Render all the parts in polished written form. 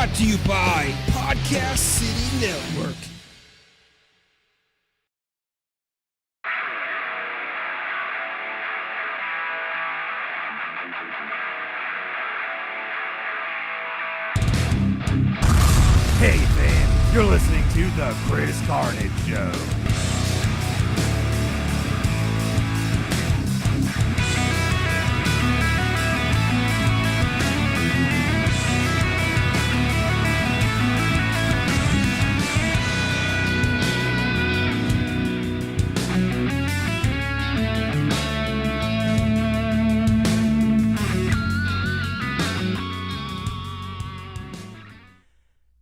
Brought to you by Podcast City Network. Hey fam, you're listening to the Carnage Show.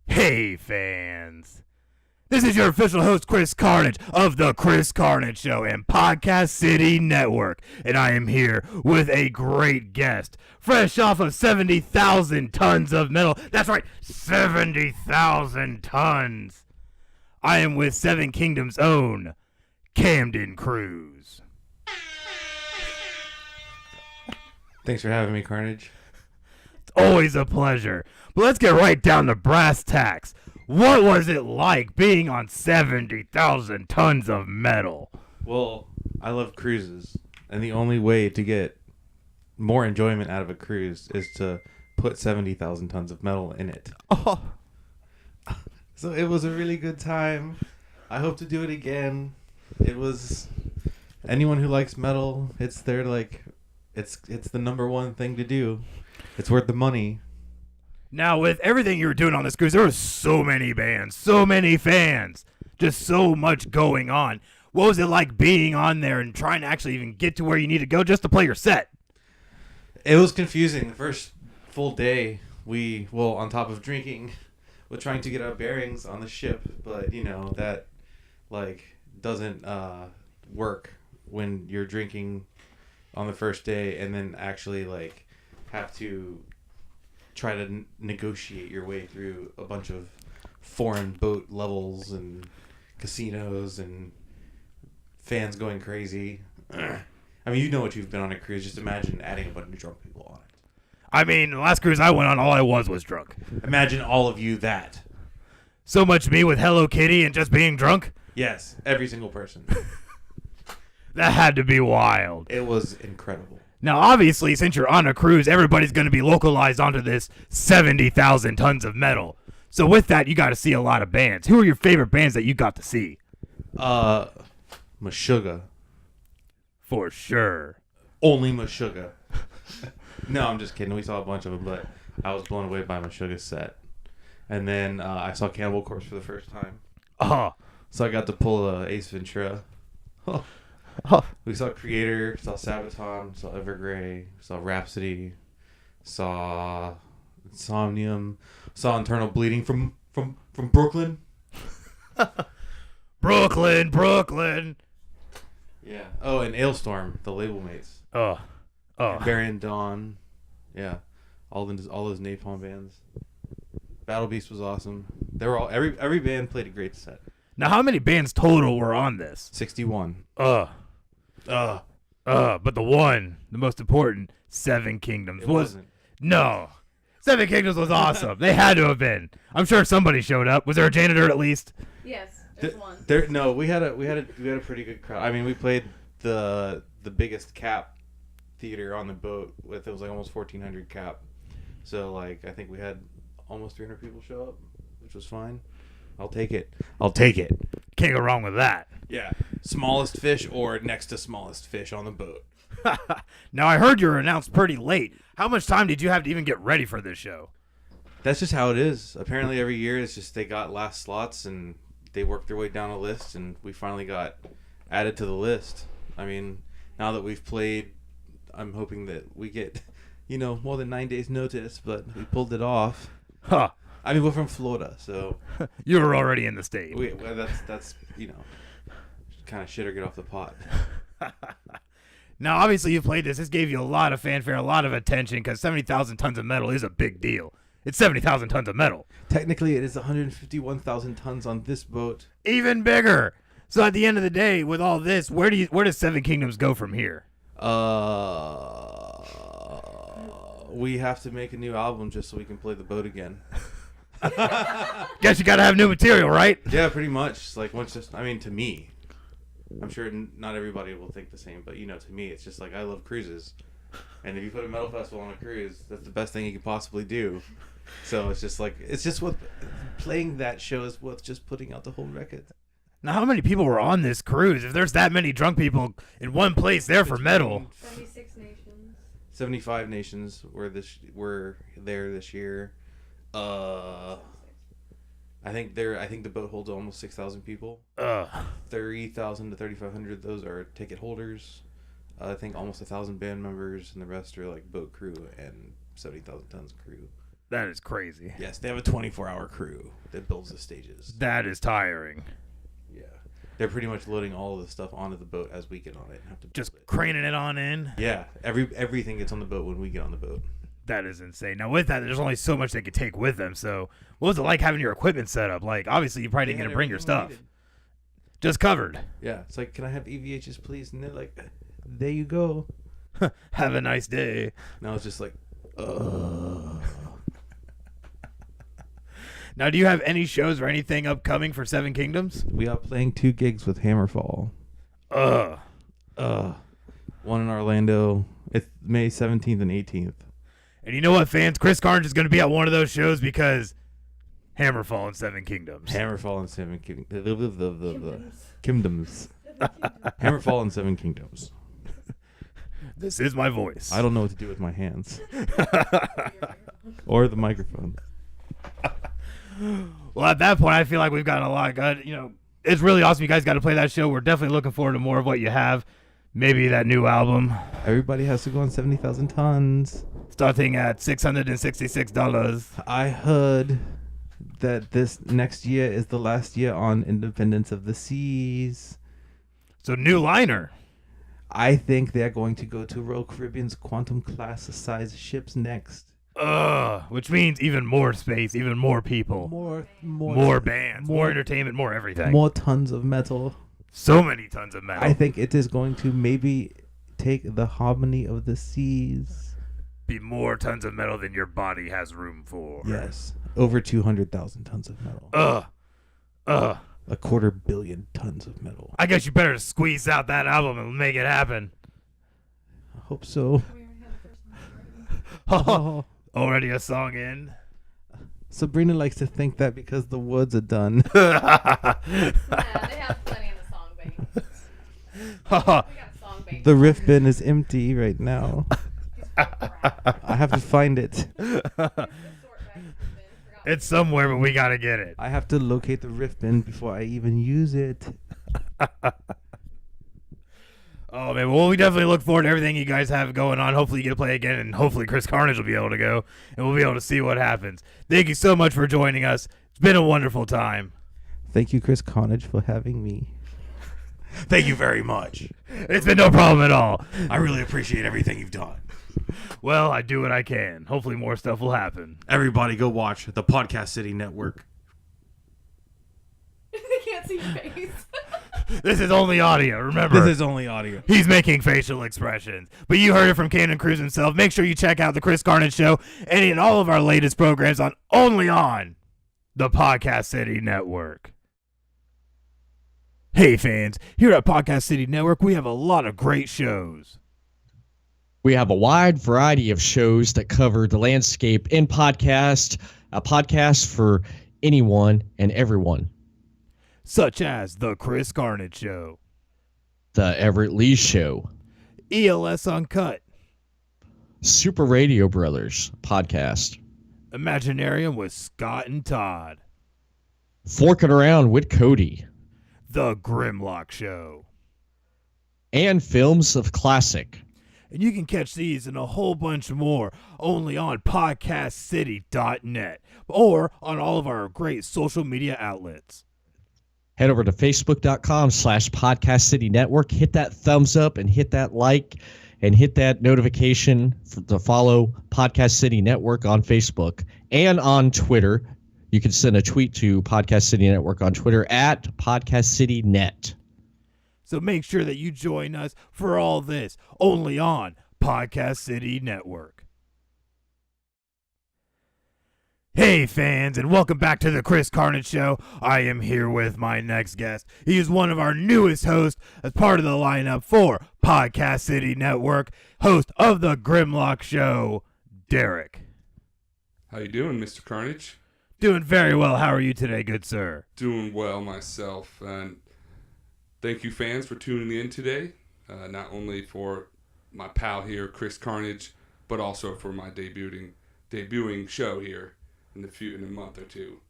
Hey fans, this is your official host Chris Carnage of the Chris Carnage Show and Podcast City Network, and I am here with a great guest, fresh off of 70,000 tons of metal. That's right, 70,000 tons. I am with Seven Kingdoms' own Camden Cruz. Thanks for having me, Carnage. It's always a pleasure. But let's get right down to brass tacks. What was it like being on 70,000 tons of metal? Well, I love cruises, and the only way to get more enjoyment out of a cruise is to put 70,000 tons of metal in it. Oh. So it was a really good time. I hope to do it again. It was anyone who likes metal, it's their it's the number one thing to do. It's worth the money. Now, with everything you were doing on this cruise, there were so many bands, so many fans, just so much going on. What was it like being on there and trying to actually even get to where you need to go just to play your set? It was confusing. The first full day, on top of drinking, we're trying to get our bearings on the ship, but, that, doesn't work when you're drinking on the first day and then actually, have to try to negotiate your way through a bunch of foreign boat levels and casinos and fans going crazy. I mean, you know what you've been on a cruise. Just imagine adding a bunch of drunk people on it. I mean, the last cruise I went on, all I was drunk. Imagine all of you that. So much me with Hello Kitty and just being drunk? Yes, every single person. That had to be wild. It was incredible. Now, obviously, since you're on a cruise, everybody's going to be localized onto this 70,000 tons of metal. So with that, you got to see a lot of bands. Who are your favorite bands that you got to see? Meshuggah. For sure. Only Meshuggah. No, I'm just kidding. We saw a bunch of them, but I was blown away by Meshuggah's set. And then I saw Cannibal Corpse for the first time. Oh. So I got to pull Ace Ventura. Oh. We saw Creator, saw Sabaton, saw Evergrey, saw Rhapsody, saw Insomnium, saw Internal Bleeding from Brooklyn. Brooklyn. Yeah. Oh, and Ailstorm, the label mates. Oh. Baron Dawn. Yeah. All those Napalm bands. Battle Beast was awesome. They were all every band played a great set. Now, how many bands total were on this? 61. But the most important, Seven Kingdoms. It wasn't. No. Seven Kingdoms was awesome. They had to have been. I'm sure somebody showed up. Was there a janitor at least? Yes, there's one. No, we had a pretty good crowd. I mean, we played the biggest cap theater on the boat it was almost 1,400 cap. So I think we had almost 300 people show up, which was fine. I'll take it. Can't go wrong with that. Yeah. Smallest fish or next to smallest fish on the boat. Now, I heard you were announced pretty late. How much time did you have to even get ready for this show? That's just how it is. Apparently every year it's just they got last slots and they worked their way down a list and we finally got added to the list. I mean, now that we've played, I'm hoping that we get, more than 9 days notice, but we pulled it off. Huh. I mean, we're from Florida, so you were already in the state. That's kind of shit or get off the pot. Now, obviously, you played this. This gave you a lot of fanfare, a lot of attention, because 70,000 tons of metal is a big deal. It's 70,000 tons of metal. Technically, it is 151,000 tons on this boat. Even bigger. So at the end of the day, with all this, where does Seven Kingdoms go from here? We have to make a new album just so we can play the boat again. Guess you gotta have new material, right? Yeah, pretty much. Like once just, I mean, to me, I'm sure not everybody will think the same, but to me, it's just like I love cruises, and if you put a metal festival on a cruise, that's the best thing you could possibly do. So it's just what playing that show is worth just putting out the whole record. Now, how many people were on this cruise? If there's that many drunk people in one place there for metal. 76 nations. 75 nations were there this year. I think the boat holds almost 6,000 people. 30,000 to 3,500 of those are ticket holders. I think almost 1,000 band members, and the rest are like boat crew and 70,000 tons crew. That is crazy. Yes, they have a 24-hour crew that builds the stages. That is tiring. Yeah. They're pretty much loading all of the stuff onto the boat as we get on it and have to Just build it. craning it on in. Yeah, everything gets on the boat when we get on the boat. That is insane. Now, with that, there's only so much they could take with them. So, what was it like having your equipment set up? Like, obviously, you probably didn't get to bring your stuff. Just covered. Yeah, it's like, can I have EVHs, please? And they're like, there you go. Have a nice day. Now it's just like, Now, do you have any shows or anything upcoming for Seven Kingdoms? We are playing 2 gigs with Hammerfall. One in Orlando. It's May 17th and 18th. And you know what, fans? Chris Carnage is going to be at one of those shows because Hammerfall and Seven Kingdoms. Hammerfall and Seven Kingdoms. Hammerfall and Seven Kingdoms. This is my voice. I don't know what to do with my hands. Or the microphone. Well, at that point, I feel like we've gotten a lot good. It's really awesome you guys got to play that show. We're definitely looking forward to more of what you have. Maybe that new album. Everybody has to go on 70,000 tons. Starting at $666. I heard that this next year is the last year on Independence of the Seas. So, new liner. I think they're going to go to Royal Caribbean's Quantum class size ships next. Which means even more space, even more people. More bands, more entertainment, more everything. More tons of metal. So many tons of metal. I think it is going to maybe take the harmony of the seas. Be more tons of metal than your body has room for. Yes. Over 200,000 tons of metal. A 250 million tons of metal. I guess you better squeeze out that album and make it happen. I hope so. We already had the first one. Already a song in. Sabrina likes to think that because the words are done. Yeah, they have plenty in the song bank. We got a song bank. The riff bin is empty right now. Crap. I have to find it. It's somewhere, but we gotta get it. I have to locate the riff bin before I even use it. Oh, man. Well, we definitely look forward to everything you guys have going on. Hopefully you get to play again, and hopefully Chris Carnage will be able to go, and we'll be able to see what happens. Thank you so much for joining us. It's been a wonderful time. Thank you, Chris Carnage, for having me. Thank you very much. It's been no problem at all. I really appreciate everything you've done. Well, I do what I can. Hopefully more stuff will happen. Everybody go watch the Podcast City Network. They can't see your face. This is only audio, remember. This is only audio. He's making facial expressions. But you heard it from Camden Cruz himself. Make sure you check out the Chris Carnage Show and in all of our latest programs only on the Podcast City Network. Hey fans, here at Podcast City Network, we have a lot of great shows. We have a wide variety of shows that cover the landscape in podcast, a podcast for anyone and everyone. Such as The Chris Carnage Show, The Everett Lee Show, ELS Uncut, Super Radio Brothers podcast, Imaginarium with Scott and Todd, Forking Around with Cody, The GrimLock Show. and Films of Classic. And you can catch these and a whole bunch more only on podcastcity.net or on all of our great social media outlets. Head over to facebook.com/Podcast City Network. Hit that thumbs up and hit that like and hit that notification to follow Podcast City Network on Facebook and on Twitter. You can send a tweet to Podcast City Network on Twitter at Podcast City Net. So make sure that you join us for all this only on Podcast City Network. Hey fans, and welcome back to the Chris Carnage Show. I am here with my next guest. He is one of our newest hosts as part of the lineup for Podcast City Network, host of the GrimLock Show, Derek. How you doing, Mr. Carnage? Doing very well. How are you today, good sir? Doing well myself, and thank you fans for tuning in today, not only for my pal here, Chris Carnage, but also for my debuting show here in a month or two.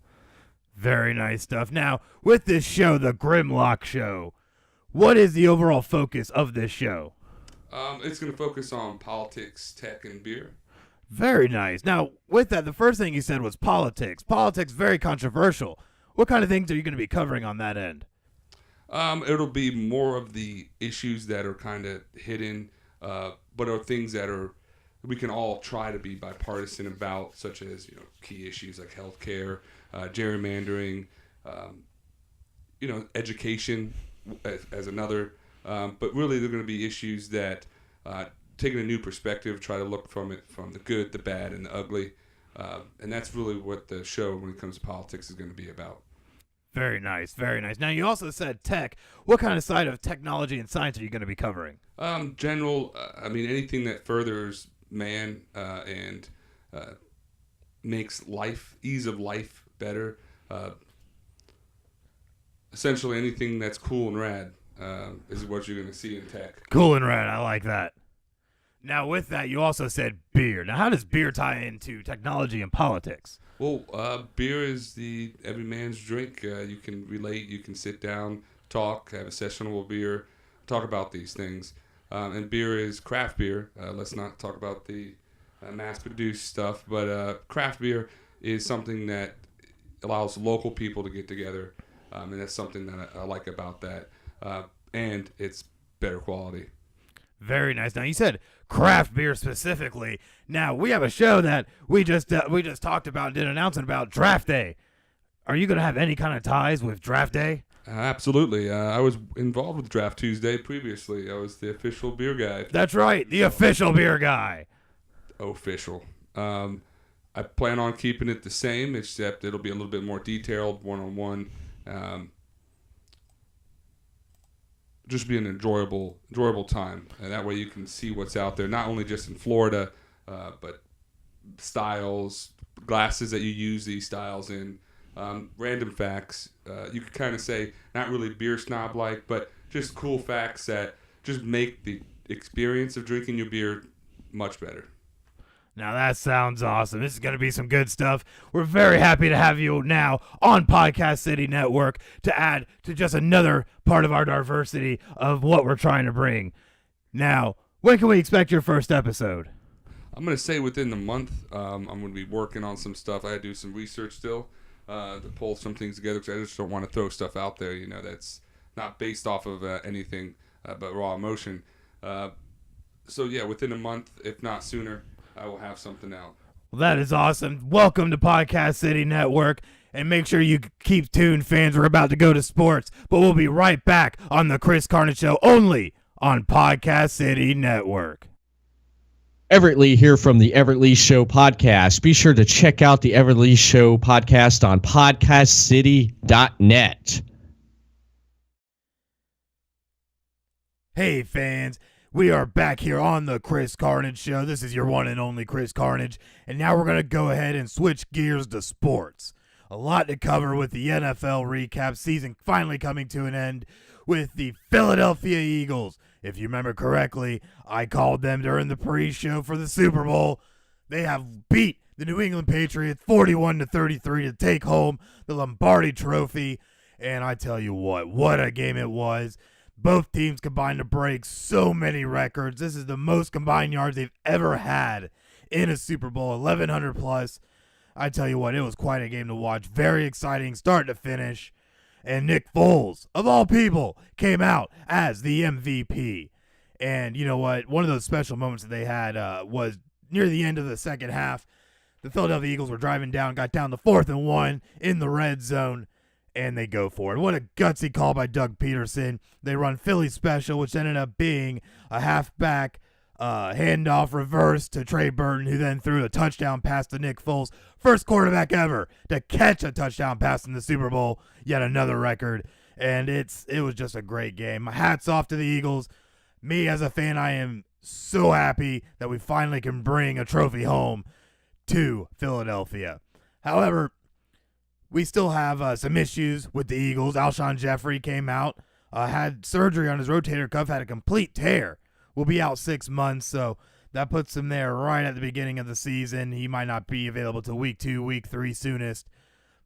Very nice stuff. Now, with this show, the GrimLock Show, what is the overall focus of this show? It's going to focus on politics, tech, and beer. Very nice. Now, with that, the first thing you said was politics. Politics, very controversial. What kind of things are you going to be covering on that end? It'll be more of the issues that are kind of hidden, but are things that we can all try to be bipartisan about, such as key issues like healthcare, gerrymandering, education as another. But really, they're going to be issues that, taking a new perspective, try to look from it from the good, the bad, and the ugly. And that's really what the show, when it comes to politics, is going to be about. Very nice, very nice. Now, you also said tech. What kind of side of technology and science are you going to be covering? General, anything that furthers man and makes ease of life better. Essentially, anything that's cool and rad is what you're going to see in tech. Cool and rad, I like that. Now, with that, you also said beer. Now, how does beer tie into technology and politics? Well, beer is every man's drink. You can relate, you can sit down, talk, have a sessionable beer, talk about these things. And beer is craft beer. Let's not talk about the mass-produced stuff, but craft beer is something that allows local people to get together, and that's something that I like about that. And it's better quality. Very nice. Now, you said craft beer specifically. Now, we have a show that we just talked about, did an announcement about Draft Day. Are you going to have any kind of ties with Draft Day? Absolutely. I was involved with Draft Tuesday previously. I was the official beer guy. That's right, the official beer guy. Official. I plan on keeping it the same, except it'll be a little bit more detailed, one-on-one. Just be an enjoyable time, and that way you can see what's out there, not only just in Florida, but styles, glasses that you use these styles in, random facts. You could kind of say not really beer snob like, but just cool facts that just make the experience of drinking your beer much better. Now that sounds awesome. This is going to be some good stuff. We're very happy to have you now on Podcast City Network to add to just another part of our diversity of what we're trying to bring. Now, when can we expect your first episode? I'm going to say within the month. I'm going to be working on some stuff. I had to do some research still to pull some things together, because I just don't want to throw stuff out there, that's not based off of anything but raw emotion. So yeah, within a month, if not sooner, I will have something out. Well, that is awesome. Welcome to Podcast City Network, and make sure you keep tuned, fans. We're about to go to sports, but we'll be right back on the Chris Carnage Show, only on Podcast City Network. Everett Lee here from the Everett Lee Show podcast. Be sure to check out the Everett Lee Show podcast on podcastcity.net. Hey, fans. We are back here on the Chris Carnage Show. This is your one and only Chris Carnage. And now we're going to go ahead and switch gears to sports. A lot to cover with the NFL recap, season finally coming to an end with the Philadelphia Eagles. If you remember correctly, I called them during the pre-show for the Super Bowl. They have beat the New England Patriots 41-33 to take home the Lombardi Trophy. And I tell you what a game it was. Both teams combined to break so many records. This is the most combined yards they've ever had in a Super Bowl, 1,100 plus. I tell you what, it was quite a game to watch. Very exciting start to finish. And Nick Foles, of all people, came out as the MVP. And you know what? One of those special moments that they had was near the end of the second half. The Philadelphia Eagles were driving down, got down to 4th and 1 in the red zone. And they go for it. What a gutsy call by Doug Peterson. They run Philly special, which ended up being a halfback handoff reverse to Trey Burton, who then threw a touchdown pass to Nick Foles. First quarterback ever to catch a touchdown pass in the Super Bowl. Yet another record. And it was just a great game. My hat's off to the Eagles. Me as a fan, I am so happy that we finally can bring a trophy home to Philadelphia. However, we still have some issues with the Eagles. Alshon Jeffrey came out, had surgery on his rotator cuff, had a complete tear. Will be out 6 months, so that puts him there right at the beginning of the season. He might not be available till week 2, week 3 soonest.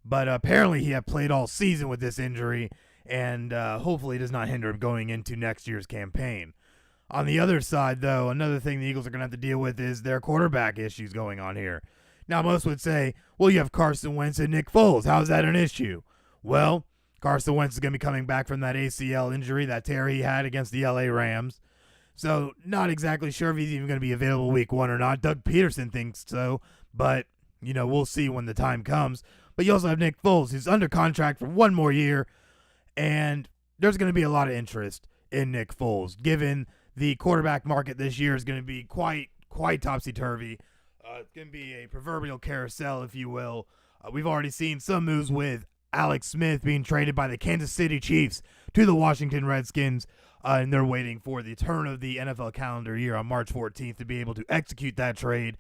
But apparently he had played all season with this injury, and hopefully it does not hinder him going into next year's campaign. On the other side, though, another thing the Eagles are going to have to deal with is their quarterback issues going on here. Now, most would say, well, you have Carson Wentz and Nick Foles. How is that an issue? Well, Carson Wentz is going to be coming back from that ACL injury, that tear he had against the LA Rams. So, not exactly sure if he's even going to be available week 1 or not. Doug Peterson thinks so, but, we'll see when the time comes. But you also have Nick Foles, who's under contract for 1 more year, and there's going to be a lot of interest in Nick Foles, given the quarterback market this year is going to be quite topsy-turvy. It's going to be a proverbial carousel, if you will. We've already seen some moves with Alex Smith being traded by the Kansas City Chiefs to the Washington Redskins, and they're waiting for the turn of the NFL calendar year on March 14th to be able to execute that trade.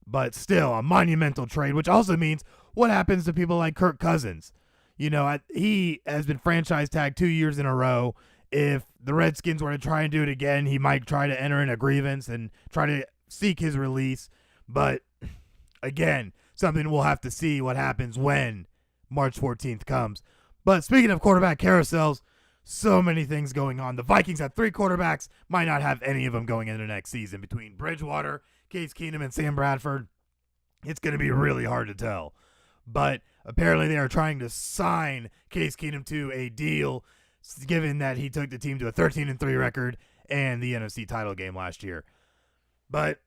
But still, a monumental trade, which also means what happens to people like Kirk Cousins? He has been franchise tagged 2 years in a row. If the Redskins were to try and do it again, he might try to enter in a grievance and try to seek his release. But, again, something we'll have to see what happens when March 14th comes. But speaking of quarterback carousels, so many things going on. The Vikings have 3 quarterbacks, might not have any of them going into next season. Between Bridgewater, Case Keenum, and Sam Bradford, it's going to be really hard to tell. But apparently they are trying to sign Case Keenum to a deal, given that he took the team to a 13-3 record and the NFC title game last year. But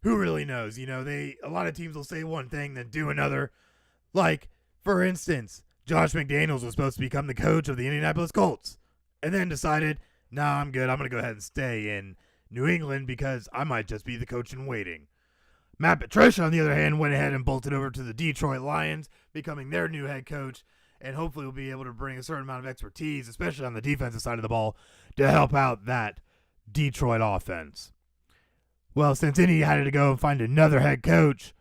who really knows? A lot of teams will say one thing, then do another. Like, for instance, Josh McDaniels was supposed to become the coach of the Indianapolis Colts, and then decided, nah, I'm good. I'm going to go ahead and stay in New England because I might just be the coach in waiting. Matt Patricia, on the other hand, went ahead and bolted over to the Detroit Lions, becoming their new head coach, and hopefully will be able to bring a certain amount of expertise, especially on the defensive side of the ball, to help out that Detroit offense. Well, since Indy had to go and find another head coach,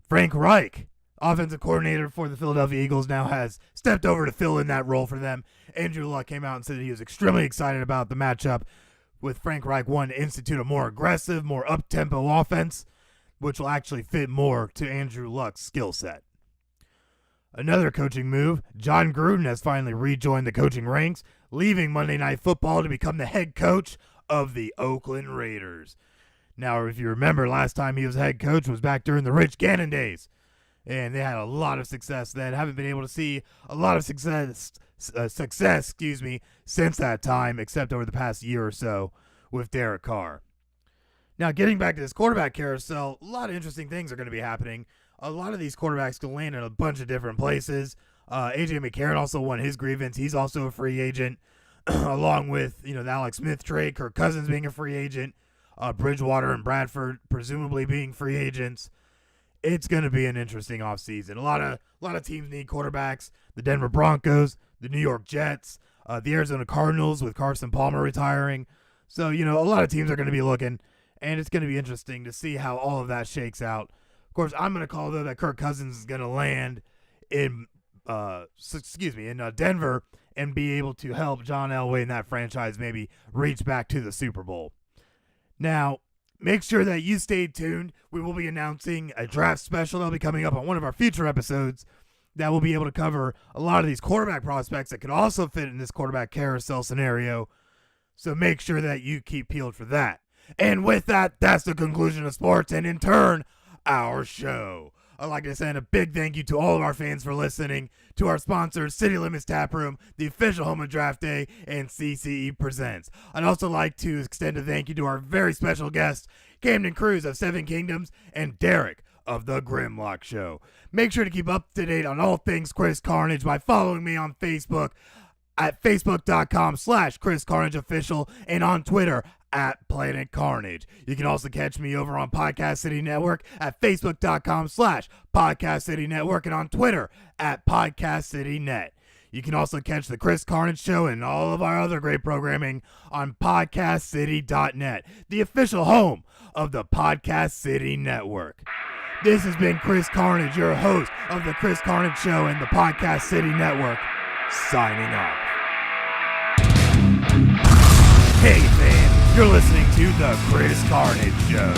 Frank Reich, offensive coordinator for the Philadelphia Eagles, now has stepped over to fill in that role for them. Andrew Luck came out and said that he was extremely excited about the matchup with Frank Reich wanting to institute a more aggressive, more up-tempo offense, which will actually fit more to Andrew Luck's skill set. Another coaching move, John Gruden has finally rejoined the coaching ranks, leaving Monday Night Football to become the head coach of the Oakland Raiders. Now, if you remember, last time he was head coach was back during the Rich Gannon days, and they had a lot of success then. Haven't been able to see a lot of success, since that time, except over the past year or so with Derek Carr. Now, getting back to this quarterback carousel, a lot of interesting things are going to be happening. A lot of these quarterbacks can land in a bunch of different places. A.J. McCarron also won his grievance. He's also a free agent, along with the Alex Smith trade, Kirk Cousins being a free agent, Bridgewater and Bradford presumably being free agents. It's going to be an interesting offseason. A lot of teams need quarterbacks. The Denver Broncos, the New York Jets, the Arizona Cardinals with Carson Palmer retiring. So, a lot of teams are going to be looking, and it's going to be interesting to see how all of that shakes out. Of course, I'm going to call, though, that Kirk Cousins is going to land in Denver and be able to help John Elway and that franchise maybe reach back to the Super Bowl. Now, make sure that you stay tuned. We will be announcing a draft special that'll be coming up on one of our future episodes that will be able to cover a lot of these quarterback prospects that could also fit in this quarterback carousel scenario. So make sure that you keep peeled for that. And with that, that's the conclusion of sports and, in turn, our show. I'd like to send a big thank you to all of our fans for listening, to our sponsors, City Limits Tap Room, the official home of Draft Day, and CCE Presents. I'd also like to extend a thank you to our very special guests, Camden Cruz of Seven Kingdoms and Derek of the GrimLock Show. Make sure to keep up to date on all things Chris Carnage by following me on Facebook at facebook.com/Chris Carnage Official and on Twitter at Planet Carnage. You can also catch me over on Podcast City Network at Facebook.com/Podcast City Network and on Twitter at Podcast City Net. You can also catch the Chris Carnage Show and all of our other great programming on PodcastCity.net, the official home of the Podcast City Network. This has been Chris Carnage, your host of the Chris Carnage Show and the Podcast City Network, signing off. Hey fans, you're listening to the Chris Carnage Show.